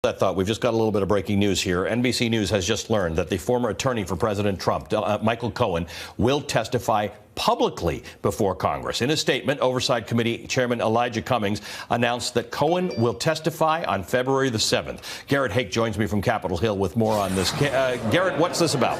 That thought. We've just got a little bit of breaking news here. NBC News has just learned that the former attorney for President Trump, Michael Cohen, will testify publicly before Congress. In a statement, Oversight Committee Chairman Elijah Cummings announced that Cohen will testify on February the 7th. Garrett Hake joins me from Capitol Hill with more on this. Garrett, what's this about?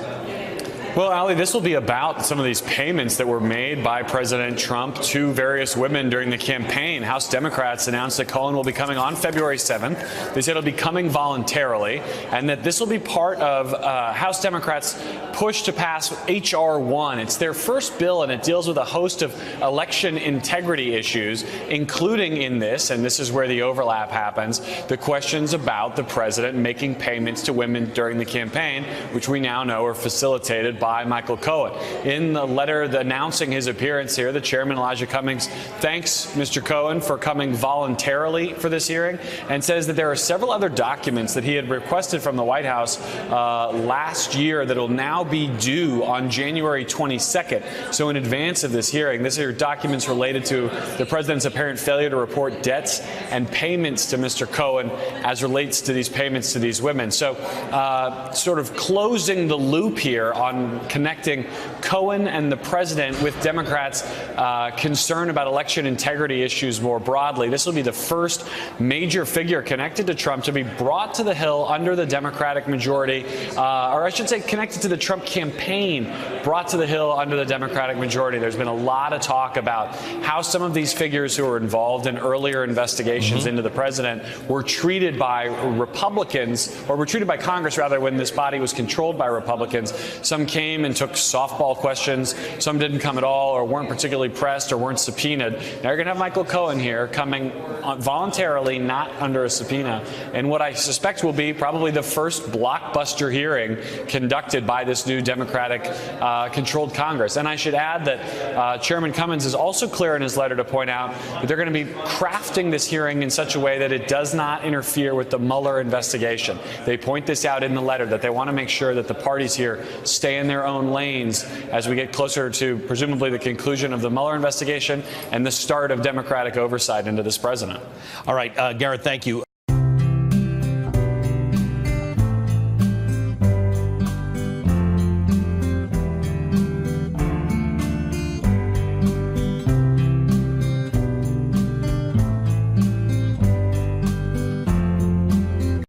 Well, Ali, this will be about some of these payments that were made by President Trump to various women during the campaign. House Democrats announced that Cohen will be coming on February 7th. They said he'll be coming voluntarily, and that this will be part of House Democrats' push to pass H.R. 1. It's their first bill, and it deals with a host of election integrity issues, including in this, and this is where the overlap happens, the questions about the president making payments to women during the campaign, which we now know are facilitated by Michael Cohen. In the letter announcing his appearance here, the chairman, Elijah Cummings, thanks Mr. Cohen for coming voluntarily for this hearing and says that there are several other documents that he had requested from the White House last year that will now be due on January 22nd. So in advance of this hearing, these are documents related to the president's apparent failure to report debts and payments to Mr. Cohen as relates to these payments to these women. So sort of closing the loop here on connecting Cohen and the president with Democrats' concern about election integrity issues more broadly. This will be the first major figure connected to Trump to be brought to the Hill under the Democratic majority, or I should say connected to the Trump campaign, brought to the Hill under the Democratic majority. There's been a lot of talk about how some of these figures who were involved in earlier investigations into the president were treated by Republicans, or were treated by Congress, rather, when this body was controlled by Republicans. Some came and took softball questions. Some didn't come at all, or weren't particularly pressed, or weren't subpoenaed. Now you're going to have Michael Cohen here coming voluntarily, not under a subpoena, and what I suspect will be probably the first blockbuster hearing conducted by this new Democratic-controlled Congress. And I should add that Chairman Cummings is also clear in his letter to point out that they're going to be crafting this hearing in such a way that it does not interfere with the Mueller investigation. They point this out in the letter, that they want to make sure that the parties here stay in their own lanes as we get closer to presumably the conclusion of the Mueller investigation and the start of Democratic oversight into this president. All right, Garrett, thank you.